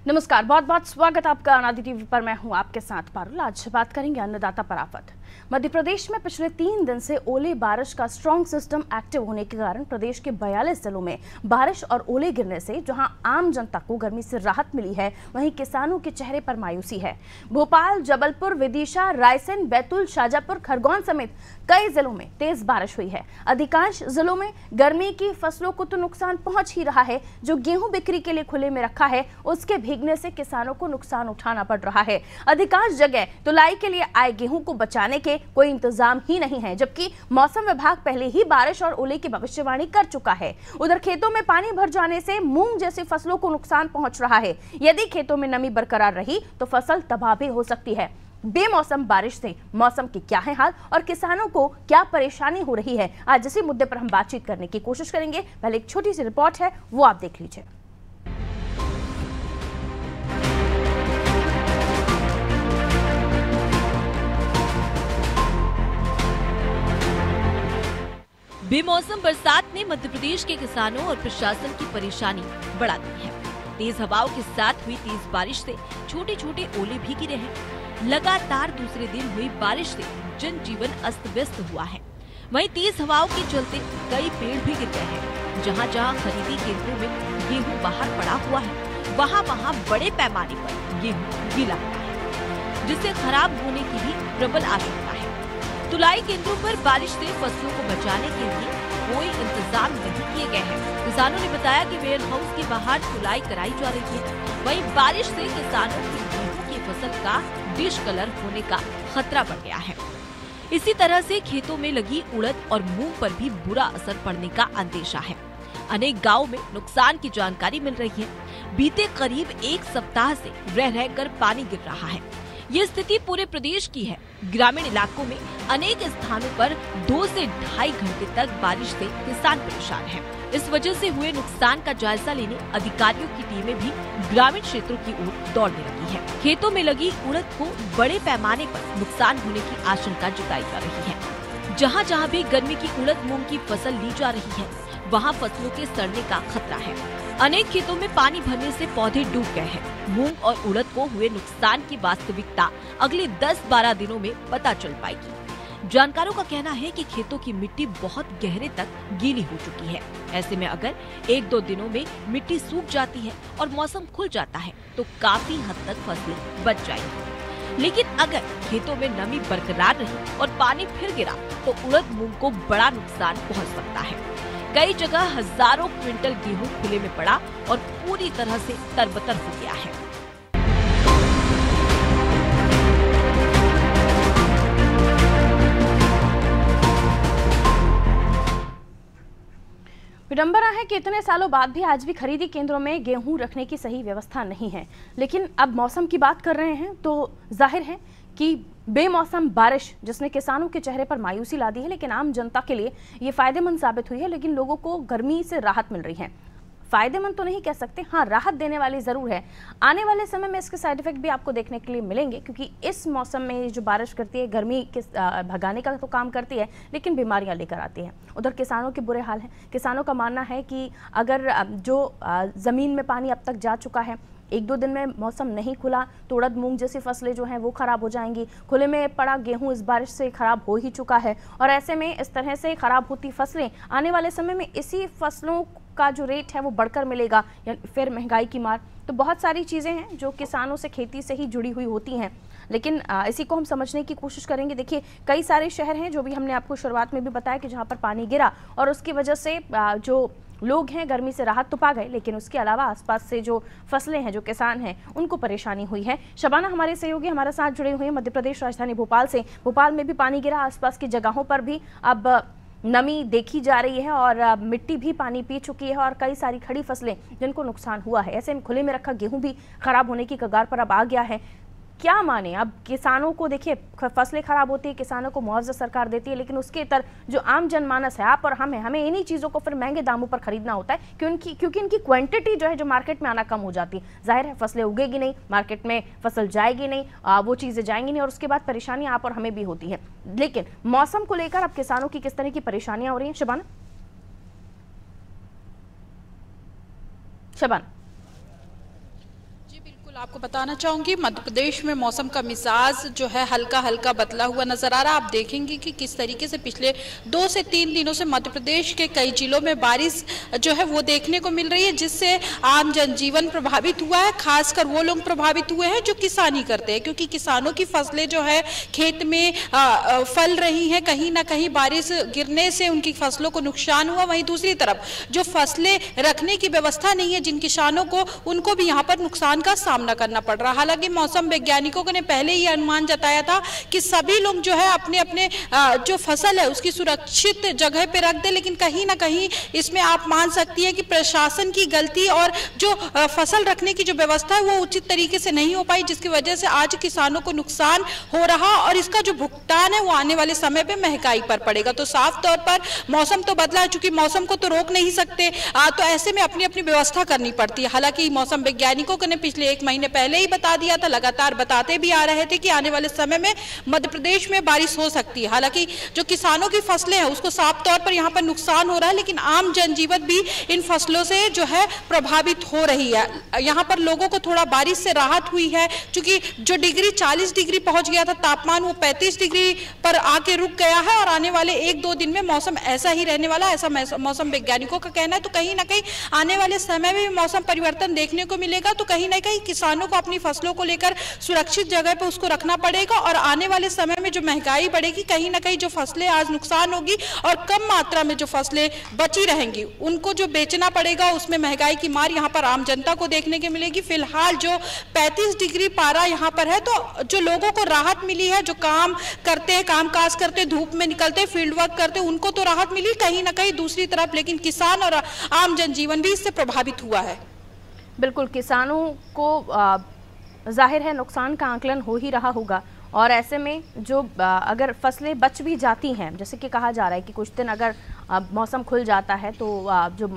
नमस्कार, बहुत बहुत स्वागत आपका अनादि टीवी पर। मैं हूं आपके साथ पारुल। आज बात करेंगे अन्नदाता पर आफत। मध्य प्रदेश में पिछले 3 दिन से ओले बारिश का स्ट्रॉन्ग सिस्टम एक्टिव होने के कारण प्रदेश के 42 जिलों में बारिश और ओले गिरने से जहां आम जनता को गर्मी से राहत मिली है, वहीं किसानों के चेहरे पर मायूसी है। भोपाल, जबलपुर, विदिशा, रायसेन, बैतूल, शाजापुर, खरगोन समेत कई जिलों में तेज बारिश हुई है। अधिकांश जिलों में गर्मी की फसलों को तो नुकसान पहुंच ही रहा है। जो गेहूं बिक्री के लिए खुले में रखा है, उसके भीगने से किसानों को नुकसान उठाना पड़ रहा है। अधिकांश जगह तुलाई के लिए आए गेहूं को बचाने के कोई इंतजाम ही नहीं है, जबकि मौसम विभाग पहले ही बारिश और ओले की भविष्यवाणी कर चुका है। उधर खेतों में पानी भर जाने से मूंग जैसी फसलों को नुकसान पहुंच रहा है। यदि खेतों में नमी बरकरार रही तो फसल तबाह भी हो सकती है। बेमौसम बारिश से मौसम के क्या है हाल और किसानों को क्या परेशानी हो रही है, आज इसी मुद्दे पर हम बातचीत करने की कोशिश करेंगे। पहले एक छोटी सी रिपोर्ट है, वो आप देख लीजिए। बेमौसम बरसात ने मध्य प्रदेश के किसानों और प्रशासन की परेशानी बढ़ा दी है। तेज हवाओं के साथ हुई तेज बारिश से छोटे छोटे ओले भी गिरे हैं। लगातार दूसरे दिन हुई बारिश से जनजीवन अस्त व्यस्त हुआ है। वहीं तेज हवाओं के चलते कई पेड़ भी गिर गए हैं। जहां जहां खरीदी केंद्रों में गेहूं बाहर पड़ा हुआ है, वहां वहां बड़े पैमाने पर गेहूं गीला हुआ है, जिससे खराब होने की भी प्रबल आशंका है। तुलाई केंद्रों पर बारिश से फसलों को बचाने के लिए कोई इंतजाम नहीं किए गए हैं। किसानों ने बताया कि वेयर हाउस के बाहर तुलाई कराई जा रही है। वहीं बारिश से किसानों की गेहूं की फसल का डिस्कलर होने का खतरा बढ़ गया है। इसी तरह से खेतों में लगी उड़द और मूंग पर भी बुरा असर पड़ने का अंदेशा है। अनेक गाँव में नुकसान की जानकारी मिल रही है। बीते करीब 1 सप्ताह से रह रहकर पानी गिर रहा है। ये स्थिति पूरे प्रदेश की है। ग्रामीण इलाकों में अनेक स्थानों पर 2 से ढाई घंटे तक बारिश से किसान परेशान हैं। इस वजह से हुए नुकसान का जायजा लेने अधिकारियों की टीमें भी ग्रामीण क्षेत्रों की ओर दौड़ने लगी है। खेतों में लगी उड़द को बड़े पैमाने पर नुकसान होने की आशंका जताई जा रही है। जहाँ जहाँ भी गर्मी की उड़द मूंग की फसल ली जा रही है, वहाँ फसलों के सड़ने का खतरा है। अनेक खेतों में पानी भरने से पौधे डूब गए हैं। मूंग और उड़द को हुए नुकसान की वास्तविकता अगले 10-12 दिनों में पता चल पाएगी। जानकारों का कहना है कि खेतों की मिट्टी बहुत गहरे तक गीली हो चुकी है। ऐसे में अगर 1-2 दिनों में मिट्टी सूख जाती है और मौसम खुल जाता है तो काफी हद तक फसलें बच जाएंगी। लेकिन अगर खेतों में नमी बरकरार रही और पानी फिर गिरा तो उड़द मूंग को बड़ा नुकसान पहुँच सकता है। कई जगह हजारों क्विंटल गेहूं खुले में पड़ा और पूरी तरह से तरबतर हो गया है। विडंबना है कि इतने सालों बाद भी आज भी खरीदी केंद्रों में गेहूं रखने की सही व्यवस्था नहीं है। लेकिन अब मौसम की बात कर रहे हैं तो जाहिर है कि बेमौसम बारिश जिसने किसानों के चेहरे पर मायूसी ला दी है, लेकिन आम जनता के लिए ये फायदेमंद साबित हुई है। लेकिन लोगों को गर्मी से राहत मिल रही है। फायदेमंद तो नहीं कह सकते, हाँ राहत देने वाली जरूर है। आने वाले समय में इसके साइड इफेक्ट भी आपको देखने के लिए मिलेंगे, क्योंकि इस मौसम में जो बारिश करती है गर्मी के भगाने का तो काम करती है, लेकिन बीमारियां लेकर आती है। उधर किसानों के बुरे हाल हैं। किसानों का मानना है कि अगर जो जमीन में पानी अब तक जा चुका है, 1-2 दिन में मौसम नहीं खुला तो उड़द मूंग जैसी फसलें जो हैं वो खराब हो जाएंगी। खुले में पड़ा गेहूं इस बारिश से खराब हो ही चुका है, और ऐसे में इस तरह से खराब होती फसलें आने वाले समय में इसी फसलों का जो रेट है वो बढ़कर मिलेगा, या फिर महंगाई की मार। तो बहुत सारी चीज़ें हैं जो किसानों से, खेती से ही जुड़ी हुई होती हैं। लेकिन इसी को हम समझने की कोशिश करेंगे। देखिए, कई सारे शहर हैं जो भी हमने आपको शुरुआत में भी बताया कि जहाँ पर पानी गिरा और उसकी वजह से जो लोग हैं गर्मी से राहत तो पा गए, लेकिन उसके अलावा आसपास से जो फसलें हैं, जो किसान हैं, उनको परेशानी हुई है। शबाना हमारे सहयोगी हमारे साथ जुड़े हुए हैं मध्य प्रदेश राजधानी भोपाल से। भोपाल में भी पानी गिरा, आसपास की जगहों पर भी अब नमी देखी जा रही है और मिट्टी भी पानी पी चुकी है और कई सारी खड़ी फसलें जिनको नुकसान हुआ है। ऐसे में खुले में रखा गेहूं भी खराब होने की कगार पर अब आ गया है। क्या माने अब किसानों को? देखिए, फसलें खराब होती है, किसानों को मुआवजा सरकार देती है, लेकिन उसके इतर जो आम जनमानस है, आप और हमें इन्हीं चीज़ों को फिर महंगे दामों पर खरीदना होता है, क्योंकि इनकी क्वांटिटी जो है जो मार्केट में आना कम हो जाती है। जाहिर है फसलें उगेगी नहीं, मार्केट में फसल जाएगी नहीं, वो चीज़ें जाएंगी नहीं, और उसके बाद परेशानियां आप और हमें भी होती है। लेकिन मौसम को लेकर अब किसानों की किस तरह की परेशानियां हो रही हैं, शबाना? आपको बताना चाहूंगी मध्य प्रदेश में मौसम का मिजाज जो है हल्का हल्का बदला हुआ नजर आ रहा है। आप देखेंगे कि किस तरीके से पिछले 2 से 3 दिनों से मध्य प्रदेश के कई जिलों में बारिश जो है वो देखने को मिल रही है, जिससे आम जनजीवन प्रभावित हुआ है। खासकर वो लोग प्रभावित हुए हैं जो किसानी करते हैं, क्योंकि किसानों की फसलें जो है खेत में फल रही हैं। कहीं ना कहीं बारिश गिरने से उनकी फसलों को नुकसान हुआ। वहीं दूसरी तरफ जो फसलें रखने की व्यवस्था नहीं है जिन किसानों को, उनको भी यहाँ पर नुकसान का सामना करना पड़ रहा। हालांकि मौसम वैज्ञानिकों ने पहले ही अनुमान जताया था कि सभी लोग जो है अपने अपने जो फसल है उसकी सुरक्षित जगह पे रख दे, लेकिन कहीं ना कहीं इसमें आप मान सकती है कि प्रशासन की गलती और जो फसल रखने की जो व्यवस्था है वो उचित तरीके से नहीं हो पाई, जिसकी वजह से आज किसानों को नुकसान हो रहा और इसका जो भुगतान है वो आने वाले समय पे महंगाई पर पड़ेगा। तो साफ तौर पर मौसम तो बदला है, चूंकि मौसम को तो रोक नहीं सकते, तो ऐसे में अपनी अपनी व्यवस्था करनी पड़ती है। हालांकि मौसम वैज्ञानिकों ने पिछले 1 महीने पहले ही बता दिया था, लगातार बताते भी आ रहे थे कि आने वाले समय में मध्य प्रदेश में बारिश हो सकती है। हालांकि जो किसानों की फसलें हैं उसको साफ तौर पर यहाँ पर नुकसान हो रहा है, लेकिन आम जनजीवन भी इन फसलों से जो है प्रभावित हो रही है। यहाँ पर लोगों को थोड़ा बारिश से राहत हुई है, क्योंकि जो डिग्री 40 डिग्री पहुंच गया था तापमान, वो 35 डिग्री पर आके रुक गया है और आने वाले 1-2 दिन में मौसम ऐसा ही रहने वाला, ऐसा मौसम वैज्ञानिकों का कहना है। तो कहीं ना कहीं आने वाले समय में भी मौसम परिवर्तन देखने को मिलेगा। तो कहीं ना कहीं किसानों को अपनी फसलों को लेकर सुरक्षित जगह पर उसको रखना पड़ेगा और आने वाले समय में जो महंगाई बढ़ेगी, कहीं ना कहीं जो फसलें आज नुकसान होगी और कम मात्रा में जो फसलें बची रहेंगी उनको जो बेचना पड़ेगा, उसमें महंगाई की मार यहाँ पर आम जनता को देखने को मिलेगी। फिलहाल जो 35 डिग्री पारा यहाँ पर है, तो जो लोगों को राहत मिली है, जो काम करते हैं, कामकाज करते, धूप में निकलते, फील्ड वर्क करते, उनको तो राहत मिली कहीं ना कहीं। दूसरी तरफ लेकिन किसान और आम जनजीवन भी इससे प्रभावित हुआ है। बिल्कुल, किसानों को जाहिर है नुकसान का आकलन हो ही रहा होगा और ऐसे में जो अगर फसलें बच भी जाती हैं, जैसे कि कहा जा रहा है कि कुछ दिन अगर मौसम खुल जाता है तो जो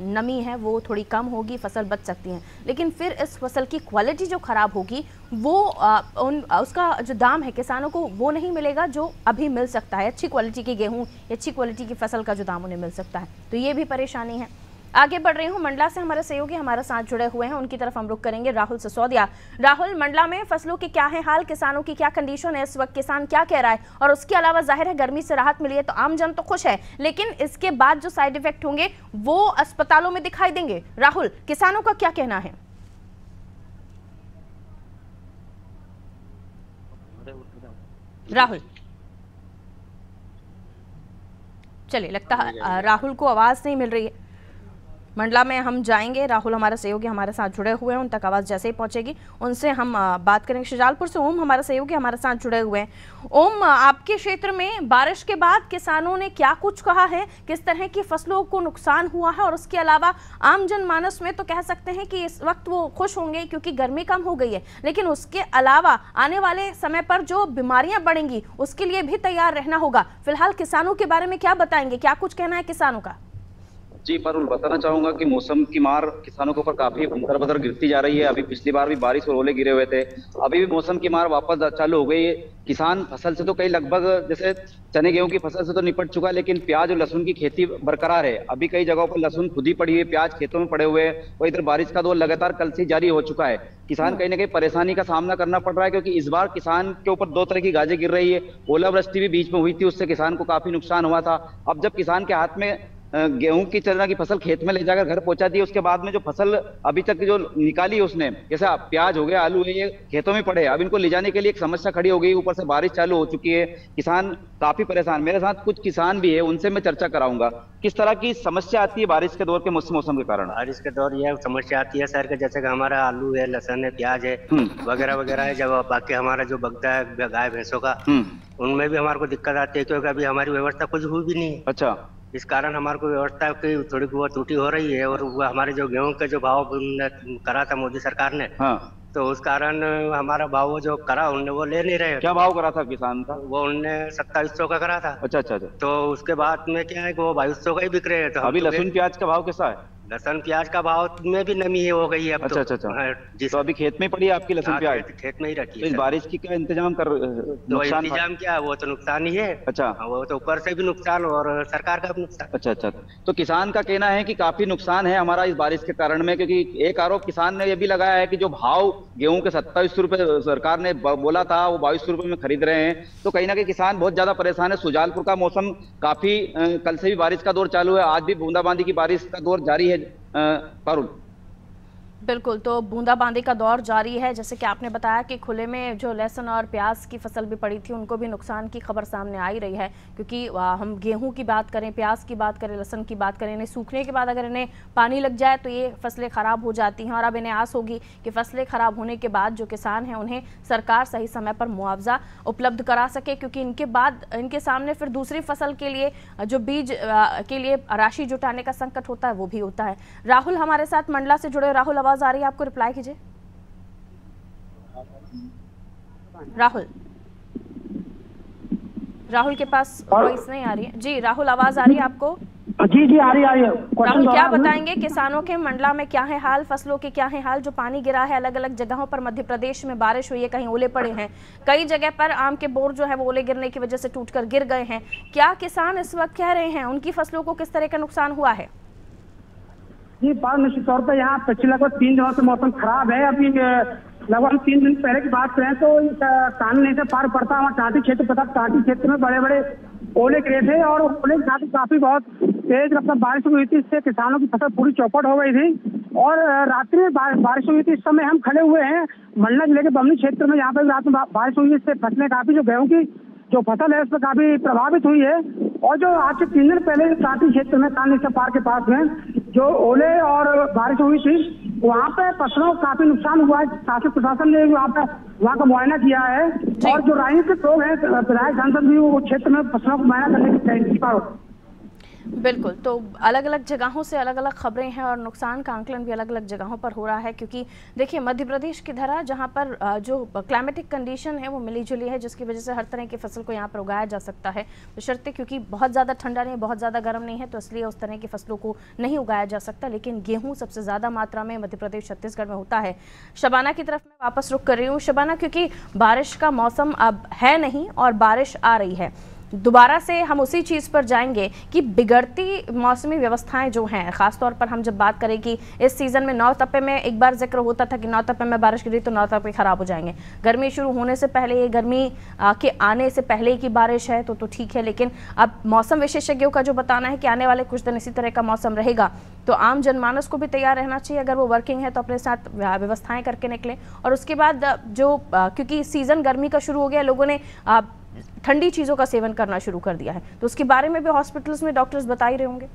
नमी है वो थोड़ी कम होगी, फसल बच सकती है, लेकिन फिर इस फसल की क्वालिटी जो ख़राब होगी वो उसका जो दाम है किसानों को वो नहीं मिलेगा जो अभी मिल सकता है। अच्छी क्वालिटी की गेहूँ, अच्छी क्वालिटी की फसल का जो दाम उन्हें मिल सकता है, तो ये भी परेशानी है। आगे बढ़ रही हूँ, मंडला से हमारे सहयोगी हमारे साथ जुड़े हुए हैं, उनकी तरफ हम रुख करेंगे। राहुल सिसोदिया, राहुल, मंडला में फसलों के क्या है हाल, किसानों की क्या कंडीशन है इस वक्त, किसान क्या कह रहा है? और उसके अलावा जाहिर है गर्मी से राहत मिली है तो आम जन तो खुश है, लेकिन इसके बाद जो साइड इफेक्ट होंगे वो अस्पतालों में दिखाई देंगे। राहुल, किसानों का क्या कहना है? राहुल, चलिए, लगता है राहुल को आवाज नहीं मिल रही है। मंडला में हम जाएंगे, राहुल हमारे सहयोगी हमारे साथ जुड़े हुए हैं, उन तक आवाज़ जैसे ही पहुंचेगी उनसे हम बात करेंगे। शुजालपुर से ओम हमारे सहयोगी हमारे साथ जुड़े हुए हैं। ओम, आपके क्षेत्र में बारिश के बाद किसानों ने क्या कुछ कहा है, किस तरह की फसलों को नुकसान हुआ है, और उसके अलावा आम जनमानस में तो कह सकते हैं कि इस वक्त वो खुश होंगे क्योंकि गर्मी कम हो गई है, लेकिन उसके अलावा आने वाले समय पर जो बीमारियां बढ़ेंगी उसके लिए भी तैयार रहना होगा। फिलहाल किसानों के बारे में क्या बताएंगे, क्या कुछ कहना है किसानों का? जी, पर बताना चाहूंगा कि मौसम की मार किसानों के ऊपर काफी बदर बदर गिरती जा रही है। अभी पिछली बार भी बारिश और ओले गिरे हुए थे, अभी भी मौसम की मार वापस चालू हो गई है। किसान फसल से तो कई लगभग जैसे चने गेहूं की फसल से तो निपट चुका है, लेकिन प्याज और लहसुन की खेती बरकरार है। अभी कई जगहों पर लहसुन खुद ही पड़ी हुई है, प्याज खेतों में पड़े हुए हैं, और इधर बारिश का दौर लगातार कल से जारी हो चुका है। किसान कहीं ना कहीं परेशानी का सामना करना पड़ रहा है, क्योंकि इस बार किसान के ऊपर 2 तरह की गाजें गिर रही है। ओलावृष्टि भी बीच में हुई थी, उससे किसान को काफी नुकसान हुआ था। अब जब किसान के हाथ में गेहूं की चना की फसल खेत में ले जाकर घर पहुंचा दी, उसके बाद में जो फसल अभी तक जो निकाली उसने, जैसे प्याज हो गया, आलू है, ये खेतों में पड़े, अब इनको ले जाने के लिए एक समस्या खड़ी हो गई। ऊपर से बारिश चालू हो चुकी है, किसान काफी परेशान। मेरे साथ कुछ किसान भी है, उनसे मैं चर्चा कराऊंगा किस तरह की समस्या आती है बारिश के दौर के मौसम के कारण। बारिश के दौर यह समस्या आती है सर, के जैसे कि हमारा आलू है, लहसुन है, प्याज है वगैरह वगैरह है। जब बाकी हमारा जो बगता है गाय भैंसों का, उनमें भी हमारे को दिक्कत आती है, क्योंकि अभी हमारी व्यवस्था कुछ हुई भी नहीं है। अच्छा, इस कारण हमारे को व्यवस्था की थोड़ी बहुत त्रुटि हो रही है। और हमारे जो गेहूं के जो भाव करा था मोदी सरकार ने, तो उस कारण हमारा भाव जो करा उनने वो ले नहीं रहे। क्या भाव करा था किसान का? वो उनने 2700 का करा था। अच्छा अच्छा। तो उसके बाद में क्या है कि वो 2200 का ही बिक रहे हैं। तो अभी लहसुन प्याज का भाव कैसा है? लहसुन प्याज का भाव में भी नमी हो गई है अब। अच्छा अच्छा अच्छा। तो अभी खेत में पड़ी है आपकी लहसुन प्याज? खेत में ही रखी है। इस बारिश की क्या इंतजाम कर? तो इंतजाम क्या, वो तो नुकसान ही है। अच्छा, वो तो ऊपर से भी नुकसान और सरकार का भी नुकसान। अच्छा अच्छा। तो किसान का कहना है कि काफी नुकसान है हमारा इस बारिश के कारण में, क्योंकि एक आरोप किसान ने यह भी लगाया है कि जो भाव गेहूं के 27 रुपए सरकार ने बोला था, वो 22 रुपए में खरीद रहे हैं। तो कहीं ना कहीं किसान बहुत ज्यादा परेशान है। सुजालपुर का मौसम काफी कल से भी बारिश का दौर चालू है, आज भी बूंदाबांदी की बारिश का दौर जारी है। पारुल, बिल्कुल, तो बूंदाबांदी का दौर जारी है। जैसे कि आपने बताया कि खुले में जो लहसुन और प्याज की फसल भी पड़ी थी, उनको भी नुकसान की खबर सामने आ ही रही है, क्योंकि हम गेहूं की बात करें, प्याज की बात करें, लहसुन की बात करें, इन्हें सूखने के बाद अगर इन्हें पानी लग जाए तो ये फसलें खराब हो जाती हैं। और अब इन्हें आस होगी कि फसलें खराब होने के बाद जो किसान हैं उन्हें सरकार सही समय पर मुआवजा उपलब्ध करा सके, क्योंकि इनके बाद इनके सामने फिर दूसरी फसल के लिए जो बीज के लिए राशि जुटाने का संकट होता है वो भी होता है। राहुल हमारे साथ मंडला से जुड़े। राहुल, आवाज आ रही है आपको? रिप्लाई कीजिए राहुल के पास वॉइस नहीं आ रही है। जी राहुल, आवाज आ रही है आपको? जी आ रही है। राहुल, क्या बताएंगे किसानों के मंडला में क्या है हाल, फसलों के क्या है हाल? जो पानी गिरा है अलग अलग जगहों पर, मध्य प्रदेश में बारिश हुई है, कहीं ओले पड़े हैं, कई जगह पर आम के बोर जो है वो ओले गिरने की वजह से टूटकर गिर गए हैं। क्या किसान इस वक्त कह रहे हैं, उनकी फसलों को किस तरह का नुकसान हुआ है? जी निश्चित तौर पर यहाँ पिछले लगभग 3 दिनों से मौसम खराब है। अभी लगभग हम 3 दिन पहले की बात करें तो कानून से पार पड़ता हमारा टाटी क्षेत्र तथा टाटी क्षेत्र में बड़े बड़े ओले गिरे थे और ओले के साथ काफी बहुत तेज रफ्तार बारिश हुई थी। इससे किसानों की फसल पूरी चौपट हो गई थी और रात्रि में बारिश हुई थी। इस समय हम खड़े हुए हैं मंडला जिले के बमनी क्षेत्र में, यहाँ पर रात में बारिश हुई है। इससे फसलें काफी, जो गेहूं की जो फसल है उस पर काफी प्रभावित हुई है। और जो आज से 3 दिन पहले टाटी क्षेत्र में कानून से पार के पास में जो ओले और बारिश हुई थी, वहाँ पे फसलों को काफी नुकसान हुआ है। शासन प्रशासन ने वहाँ का मुआयना किया है और जो राजनीतिक लोग हैं, विधायक सांसद भी वो क्षेत्र में फसलों को मुआयना करने की तैयारी। बिल्कुल, तो अलग अलग जगहों से अलग अलग खबरें हैं और नुकसान का आंकलन भी अलग अलग जगहों पर हो रहा है, क्योंकि देखिए मध्य प्रदेश की धरा जहां पर जो क्लाइमेटिक कंडीशन है वो मिली जुली है, जिसकी वजह से हर तरह की फसल को यहां पर उगाया जा सकता है, बशर्ते क्योंकि बहुत ज़्यादा ठंडा नहीं, बहुत ज़्यादा गर्म नहीं है, तो इसलिए उस तरह की फसलों को नहीं उगाया जा सकता। लेकिन गेहूँ सबसे ज़्यादा मात्रा में मध्य प्रदेश छत्तीसगढ़ में होता है। शबाना की तरफ मैं वापस रुख कर रही हूँ। शबाना, क्योंकि बारिश का मौसम अब है नहीं और बारिश आ रही है, दोबारा से हम उसी चीज़ पर जाएंगे कि बिगड़ती मौसमी व्यवस्थाएं जो हैं, ख़ासतौर पर हम जब बात करें कि इस सीज़न में 9 तप्पे में एक बार जिक्र होता था कि 9 तप्पे में बारिश गिरी तो 9 तप्पे ख़राब हो जाएंगे। गर्मी शुरू होने से पहले, ये गर्मी के आने से पहले की बारिश है तो ठीक है, लेकिन अब मौसम विशेषज्ञों का जो बताना है कि आने वाले कुछ दिन इसी तरह का मौसम रहेगा, तो आम जनमानस को भी तैयार रहना चाहिए। अगर वो वर्किंग है तो अपने साथ व्यवस्थाएँ करके निकलें। और उसके बाद जो क्योंकि सीज़न गर्मी का शुरू हो गया, लोगों ने ठंडी चीज़ों का सेवन करना शुरू कर दिया है, तो उसके बारे में भी हॉस्पिटल्स में डॉक्टर्स बता ही रहे होंगे।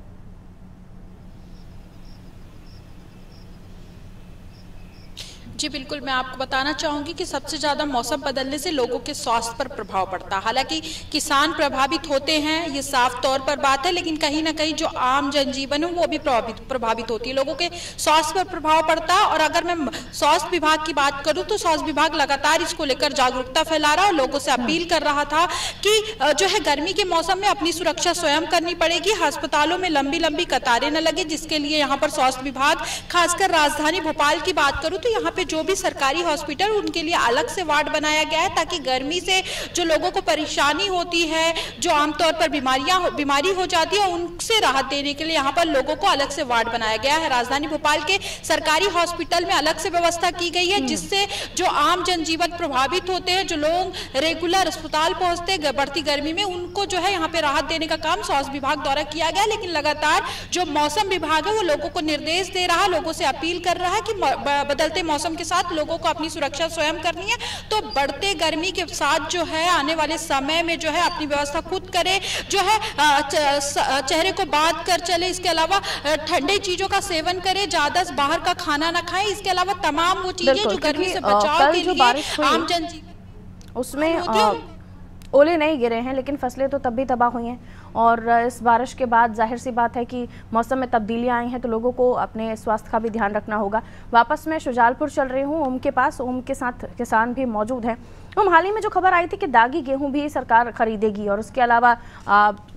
जी बिल्कुल, मैं आपको बताना चाहूंगी कि सबसे ज्यादा मौसम बदलने से लोगों के स्वास्थ्य पर प्रभाव पड़ता है। हालांकि किसान प्रभावित होते हैं, ये साफ तौर पर बात है, लेकिन कहीं ना कहीं जो आम जनजीवन है वो भी प्रभावित होती है, लोगों के स्वास्थ्य पर प्रभाव पड़ता है। और अगर मैं स्वास्थ्य विभाग की बात करूं तो स्वास्थ्य विभाग लगातार इसको लेकर जागरूकता फैला रहा है और लोगों से अपील कर रहा था कि जो है गर्मी के मौसम में अपनी सुरक्षा स्वयं करनी पड़ेगी, अस्पतालों में लंबी लंबी कतारें न लगे, जिसके लिए यहाँ पर स्वास्थ्य विभाग, खासकर राजधानी भोपाल की बात करूं तो यहाँ पे जो भी सरकारी हॉस्पिटल उनके लिए अलग से वार्ड बनाया गया है, ताकि गर्मी से जो लोगों को परेशानी होती है, जो आमतौर पर बीमारी हो जाती है, उनसे राहत देने के लिए यहाँ पर लोगों को अलग से वार्ड बनाया गया है। राजधानी भोपाल के सरकारी हॉस्पिटल में अलग से व्यवस्था की गई है, जिससे जो आम जनजीवन प्रभावित होते हैं, जो लोग रेगुलर अस्पताल पहुंचते हैं बढ़ती गर्मी में, उनको जो है यहाँ पे राहत देने का काम स्वास्थ्य विभाग द्वारा किया गया। लेकिन लगातार जो मौसम विभाग है वो लोगों को निर्देश दे रहा है, लोगों से अपील कर रहा है कि बदलते मौसम के साथ लोगों को अपनी सुरक्षा स्वयं करनी है। तो बढ़ते गर्मी के साथ जो है आने वाले समय में जो है अपनी व्यवस्था खुद करे, जो है चेहरे को बांध कर चले, इसके अलावा ठंडे चीजों का सेवन करे, ज्यादा बाहर का खाना ना खाएं, इसके अलावा तमाम वो चीजें जो गर्मी से बचाव के लिए आम जनजीवन उसमें ओले नहीं गिरे हैं, लेकिन फसलें तो तब भी तबाह हुई हैं। और इस बारिश के बाद जाहिर सी बात है कि मौसम में तब्दीलियां आई हैं, तो लोगों को अपने स्वास्थ्य का भी ध्यान रखना होगा। वापस मैं शुजालपुर चल रही हूं, ओम के पास। ओम के साथ किसान भी मौजूद हैं। ओम, हाल ही में जो खबर आई थी कि दागी गेहूं भी सरकार खरीदेगी और उसके अलावा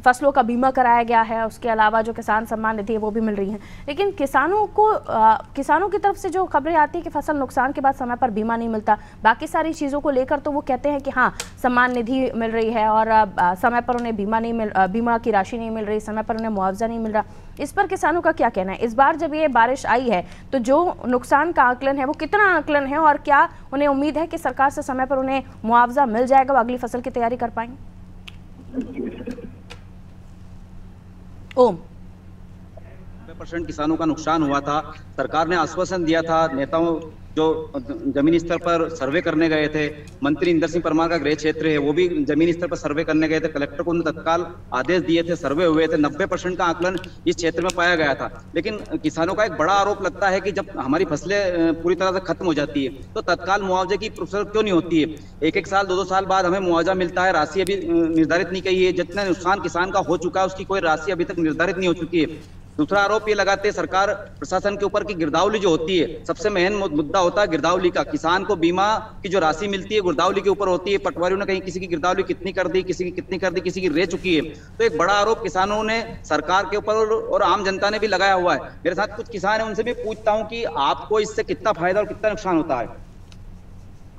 फसलों का बीमा कराया गया है, उसके अलावा जो किसान सम्मान निधि है वो भी मिल रही है, लेकिन किसानों की तरफ से जो खबरें आती है कि फसल नुकसान के बाद समय पर बीमा नहीं मिलता, बाकी सारी चीज़ों को लेकर तो वो कहते हैं कि हाँ सम्मान निधि मिल रही है और समय पर उन्हें बीमा बीमा की राशि नहीं मिल रही, समय पर उन्हें मुआवजा नहीं मिल रहा। इस पर किसानों का क्या कहना है? इस बार जब ये बारिश आई है तो जो नुकसान का आकलन है वो कितना आकलन है, और क्या उन्हें उम्मीद है कि सरकार से समय पर उन्हें मुआवजा मिल जाएगा, वो अगली फसल की तैयारी कर पाएंगे? ओम, 90% किसानों का नुकसान हुआ था। सरकार ने आश्वासन दिया था, नेताओं जो जमीनी स्तर पर सर्वे करने गए थे, मंत्री इंदर सिंह परमार का गृह क्षेत्र है, वो भी जमीनी स्तर पर सर्वे करने गए थे, कलेक्टर को उन्होंने तत्काल आदेश दिए थे, सर्वे हुए थे, 90% का आकलन इस क्षेत्र में पाया गया था। लेकिन किसानों का एक बड़ा आरोप लगता है कि जब हमारी फसलें पूरी तरह से खत्म हो जाती है तो तत्काल मुआवजे की प्रोसेस क्यों नहीं होती है? एक साल 2-2 साल बाद हमें मुआवजा मिलता है, राशि अभी निर्धारित नहीं की है, जितना नुकसान किसान का हो चुका है उसकी कोई राशि अभी तक निर्धारित नहीं हो चुकी है। दूसरा आरोप ये लगाते हैं सरकार प्रशासन के ऊपर की गिरदावली जो होती है, सबसे मेन मुद्दा होता है गिरदावली का। किसान को बीमा की जो राशि मिलती है गिरदावली के ऊपर होती है। पटवारियों ने कहीं किसी की गिरदावली कितनी कर दी, किसी की कितनी कर दी, किसी की रह चुकी है। तो एक बड़ा आरोप किसानों ने सरकार के ऊपर और आम जनता ने भी लगाया हुआ है। मेरे साथ कुछ किसान है, उनसे भी पूछता हूँ कि आपको इससे कितना फायदा और कितना नुकसान होता है?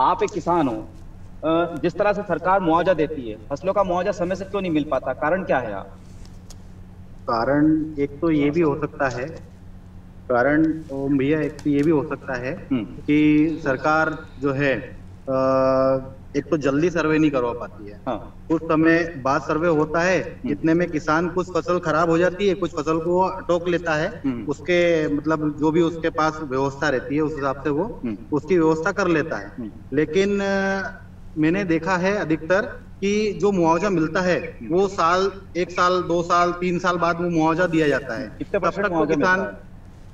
आप एक किसान हो, जिस तरह से सरकार मुआवजा देती है, फसलों का मुआवजा समय से क्यों नहीं मिल पाता? कारण क्या है? आप कारण एक तो ये भी हो सकता है, कारण भैया एक तो ये भी हो सकता है कि सरकार जो है एक तो जल्दी सर्वे नहीं करवा पाती है। हाँ। कुछ समय बाद सर्वे होता है, जितने में किसान कुछ फसल खराब हो जाती है, कुछ फसल को टोक लेता है, उसके मतलब जो भी उसके पास व्यवस्था रहती है उस हिसाब से वो उसकी व्यवस्था कर लेता है। लेकिन मैंने देखा है अधिकतर कि जो मुआवजा मिलता है वो एक साल 2 साल 3 साल बाद वो मुआवजा दिया जाता है। कितने तब तक तो किसान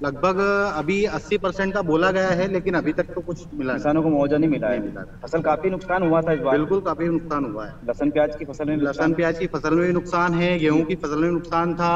लगभग अभी 80% का बोला गया है, लेकिन अभी तक तो कुछ मिला, किसानों को मुआवजा नहीं मिला है। फसल काफी नुकसान हुआ था इस बार। बिल्कुल काफी नुकसान हुआ है। लहसुन प्याज की फसल में नुकसान है, गेहूं की फसल में नुकसान था,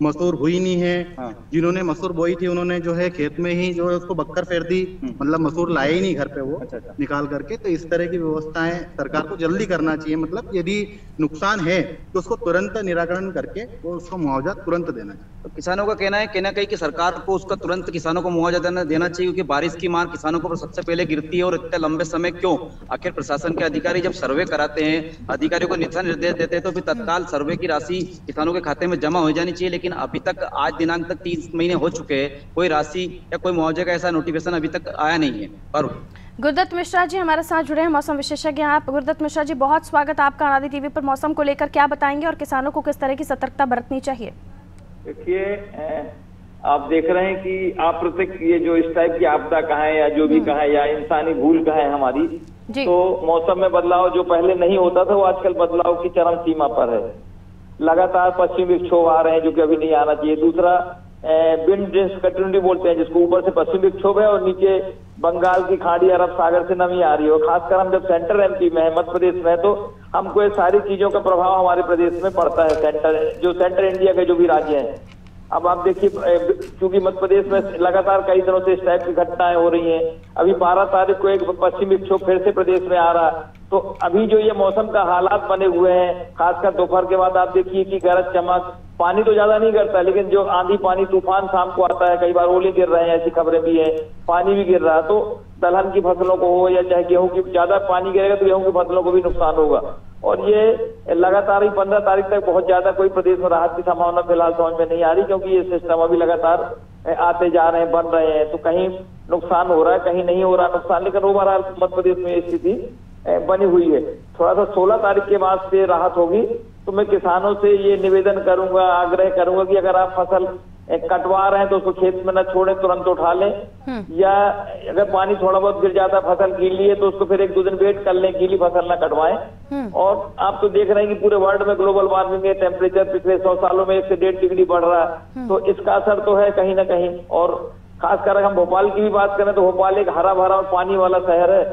मसूर हुई नहीं है। जिन्होंने मसूर बोई थी उन्होंने जो है खेत में ही जो है उसको बक्कर फेर दी, मतलब मसूर लाए ही नहीं घर पे वो निकाल करके। तो इस तरह की व्यवस्थाएं सरकार को जल्दी करना चाहिए। मतलब यदि नुकसान है तो उसको तुरंत निराकरण करके वो उसको मुआवजा तुरंत देना चाहिए। तो किसानों का कहना है कहीं ना कहीं कि सरकार को उसका तुरंत किसानों को मुआवजा देना चाहिए, क्योंकि बारिश की मार किसानों को सबसे पहले गिरती है। और इतने लंबे समय क्यों? आखिर प्रशासन के अधिकारी जब सर्वे कराते हैं, अधिकारियों को दिशा निर्देश देते हैं, तो फिर तत्काल सर्वे की राशि किसानों के खाते में जमा हो जानी चाहिए। लेकिन अभी तक आज दिनांक तक 3 महीने हो चुके हैं, कोई राशि या कोई मुआवजे का ऐसा नोटिफिकेशन अभी तक आया नहीं है। पर गुरदत्त मिश्रा जी हमारे साथ जुड़े हैं, मौसम विशेषज्ञ हैं आप। गुरदत्त मिश्रा जी, बहुत स्वागत आपका अनादि टीवी पर। मौसम को लेकर क्या बताएंगे और किसानों को किस तरह की सतर्कता बरतनी चाहिए? देखिए, आप देख रहे हैं कि अप्रत्यक्ष ये जो इस टाइप की आपदा कहें या जो भी कहें या इंसानी भूल कहें हमारी, तो मौसम में बदलाव जो पहले नहीं होता था वो आजकल बदलाव की चरम सीमा पर है। लगातार पश्चिमी विक्षोभ आ रहे हैं जो कि अभी नहीं आना चाहिए। दूसरा विंड डिस्कंटिन्यूटी बोलते हैं, जिसको ऊपर से पश्चिम विक्षोभ है और नीचे बंगाल की खाड़ी अरब सागर से नमी आ रही है। खासकर हम जब सेंट्रल एमपी में है, मध्य प्रदेश में है, तो हमको ये सारी चीजों का प्रभाव हमारे प्रदेश में पड़ता है। सेंट्रल इंडिया के जो भी राज्य हैं, अब आप देखिए, क्योंकि मध्य प्रदेश में लगातार कई दिनों से इस टाइप की घटनाएं हो रही हैं। अभी 12 तारीख को एक पश्चिम विक्षोभ फिर से प्रदेश में आ रहा, तो अभी जो ये मौसम का हालात बने हुए हैं, खासकर दोपहर के बाद आप देखिए कि गरज चमक, पानी तो ज्यादा नहीं गिरता, लेकिन जो आंधी पानी तूफान शाम को आता है, कई बार ओले गिर रहे हैं, ऐसी खबरें भी है, पानी भी गिर रहा है। तो दलहन की फसलों को हो या चाहे गेहूं की, ज्यादा पानी गिरेगा तो गेहूं की फसलों को भी नुकसान होगा। और ये लगातार ही 15 तारीख तक बहुत ज्यादा कोई प्रदेश में राहत की संभावना फिलहाल समझ में नहीं आ रही, क्योंकि ये सिस्टम अभी लगातार आते जा रहे हैं, बन रहे हैं। तो कहीं नुकसान हो रहा है, कहीं नहीं हो रहा नुकसान, लेकिन ओवरऑल मध्य प्रदेश में स्थिति बनी हुई है। थोड़ा सा 16 तारीख के बाद से राहत होगी। तो मैं किसानों से ये निवेदन करूंगा, आग्रह करूंगा कि अगर आप फसल कटवा रहे हैं तो उसको खेत में न छोड़े, तुरंत उठा लें, या अगर पानी थोड़ा बहुत गिर जाता है, फसल गीली है, तो उसको फिर 1-2 दिन वेट कर लें, गीली फसल न कटवाएं। और आप तो देख रहे हैं कि पूरे वर्ल्ड में ग्लोबल वार्मिंग है, टेम्परेचर पिछले 100 सालों में 1 से 1.5 डिग्री बढ़ रहा है, तो इसका असर तो है कहीं ना कहीं। और खासकर अगर हम भोपाल की भी बात करें तो भोपाल एक हरा भरा और पानी वाला शहर है,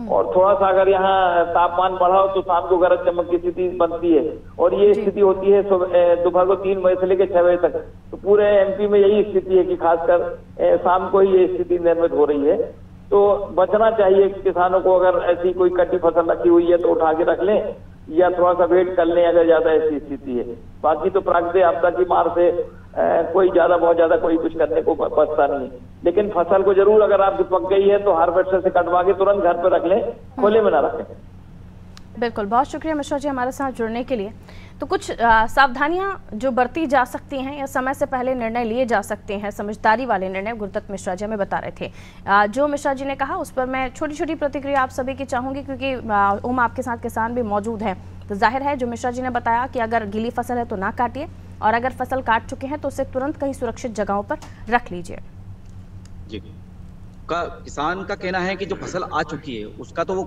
और थोड़ा सा अगर यहाँ तापमान बढ़ा हो तो शाम को गरज चमक की स्थिति बनती है। और ये स्थिति होती है दोपहर को 3 बजे से लेकर 6 बजे तक। तो पूरे एमपी में यही स्थिति है कि खासकर शाम को ही ये स्थिति निर्मित हो रही है। तो बचना चाहिए किसानों को, अगर ऐसी कोई कटी फसल रखी हुई है तो उठा के रख लें, या थोड़ा सा वेट कर लें अगर ज्यादा ऐसी स्थिति है। बाकी तो प्राकृतिक आपदा की मार से कोई बहुत ज्यादा कोई कुछ करने को बचता नहीं है। लेकिन फसल को जरूर, अगर आपकी पक गई है तो हार्वेस्टर से कटवा के तुरंत घर पे रख लें, खुले में ना रखें। बिल्कुल, बहुत शुक्रिया मिश्रा जी हमारे साथ जुड़ने के लिए। तो कुछ सावधानियां जो बरती जा सकती हैं या समय से पहले निर्णय लिए जा सकते हैं, समझदारी वाले निर्णय गुरुदत्त मिश्रा जी हमें बता रहे थे। जो मिश्रा जी ने कहा उस पर मैं छोटी छोटी प्रतिक्रिया आप सभी की चाहूँगी, क्योंकि ओम आपके साथ किसान भी मौजूद हैं। तो जाहिर है जो मिश्रा जी ने बताया कि अगर गीली फसल है तो ना काटिए, और अगर फसल काट चुके हैं तो उसे तुरंत कहीं सुरक्षित जगहों पर रख लीजिए। जी, किसान का कहना है कि जो फसल आ चुकी है उसका तो वो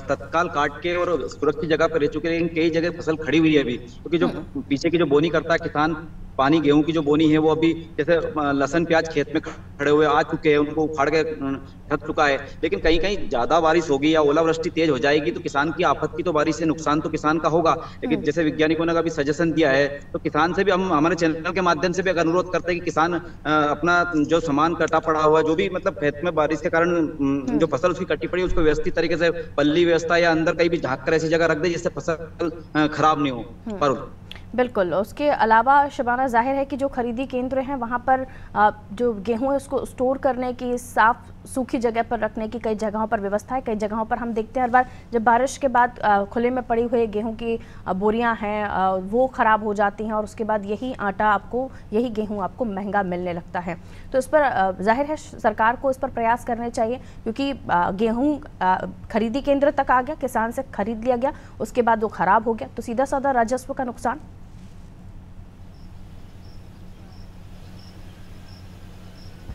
तत्काल काट के और सुरक्षित जगह पर रह चुके हैं, लेकिन कई जगह फसल खड़ी हुई है अभी, क्योंकि जो पीछे की जो बोनी करता है किसान, पानी गेहूं की जो बोनी है वो अभी जैसे लहसन प्याज खेत में खड़े हुए आ चुके हैं, उनको उखाड़ के ढक चुका है। लेकिन कहीं कहीं ज्यादा बारिश होगी या ओलावृष्टि तेज हो जाएगी तो किसान की आफत की तो बारिश से नुकसान तो किसान का होगा। लेकिन जैसे वैज्ञानिकों ने अभी सजेशन दिया है तो किसान से भी हम हमारे चैनल के माध्यम से भी अनुरोध करते हैं कि किसान अपना जो सामान कटा पड़ा हुआ जो भी मतलब खेत में बारिश के कारण जो फसल उसकी कटी पड़ी उसको व्यवस्थित तरीके से पल्ली व्यवस्था या अंदर कहीं भी झाँक कर ऐसी जगह रख दे जिससे फसल खराब नहीं हो। पर बिल्कुल, उसके अलावा शबाना जाहिर है कि जो खरीदी केंद्र हैं वहाँ पर जो गेहूं है उसको स्टोर करने की, साफ सूखी जगह पर रखने की कई जगहों पर व्यवस्था है। कई जगहों पर हम देखते हैं हर बार जब बारिश के बाद खुले में पड़ी हुई गेहूं की बोरियां हैं वो ख़राब हो जाती हैं, और उसके बाद यही आटा आपको, यही गेहूं आपको महंगा मिलने लगता है। तो इस पर जाहिर है सरकार को इस पर प्रयास करने चाहिए, क्योंकि गेहूँ खरीदी केंद्र तक आ गया, किसान से खरीद लिया गया, उसके बाद वो ख़राब हो गया तो सीधा साधा राजस्व का नुकसान।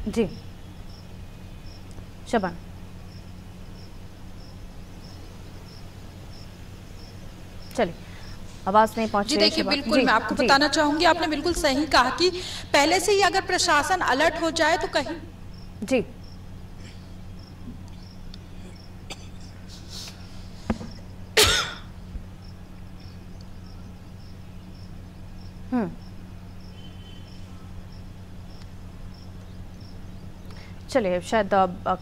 जी शबान, चलिए आवाज नहीं पहुंच रही। जी देखिए, बिल्कुल मैं आपको बताना चाहूंगी, आपने बिल्कुल सही कहा कि पहले से ही अगर प्रशासन अलर्ट हो जाए तो कहीं जी चलिए, शायद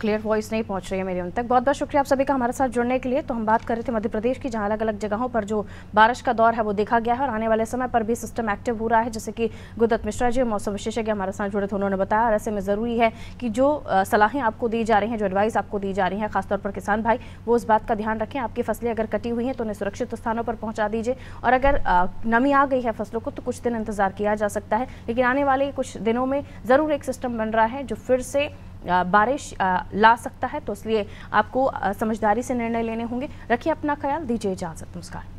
क्लियर वॉइस नहीं पहुंच रही है मेरी उन तक। बहुत बहुत शुक्रिया आप सभी का हमारे साथ जुड़ने के लिए। तो हम बात कर रहे थे मध्य प्रदेश की, जहां अलग अलग जगहों पर जो बारिश का दौर है वो देखा गया है, और आने वाले समय पर भी सिस्टम एक्टिव हो रहा है, जैसे कि गुरुदत्त मिश्रा जी मौसम विशेषज्ञ हमारे साथ जुड़े थे, उन्होंने बताया। और ऐसे में ज़रूरी है कि जो सलाहें आपको दी जा रही हैं, जो एडवाइस आपको दी जा रही हैं, खासतौर पर किसान भाई, वो इस बात का ध्यान रखें। आपकी फसलें अगर कटी हुई हैं तो उन्हें सुरक्षित स्थानों पर पहुँचा दीजिए, और अगर नमी आ गई है फसलों को तो कुछ दिन इंतजार किया जा सकता है। लेकिन आने वाले कुछ दिनों में ज़रूर एक सिस्टम बन रहा है जो फिर से बारिश ला सकता है, तो इसलिए आपको समझदारी से निर्णय लेने होंगे। रखिए अपना ख्याल, दीजिए इजाजत, नमस्कार।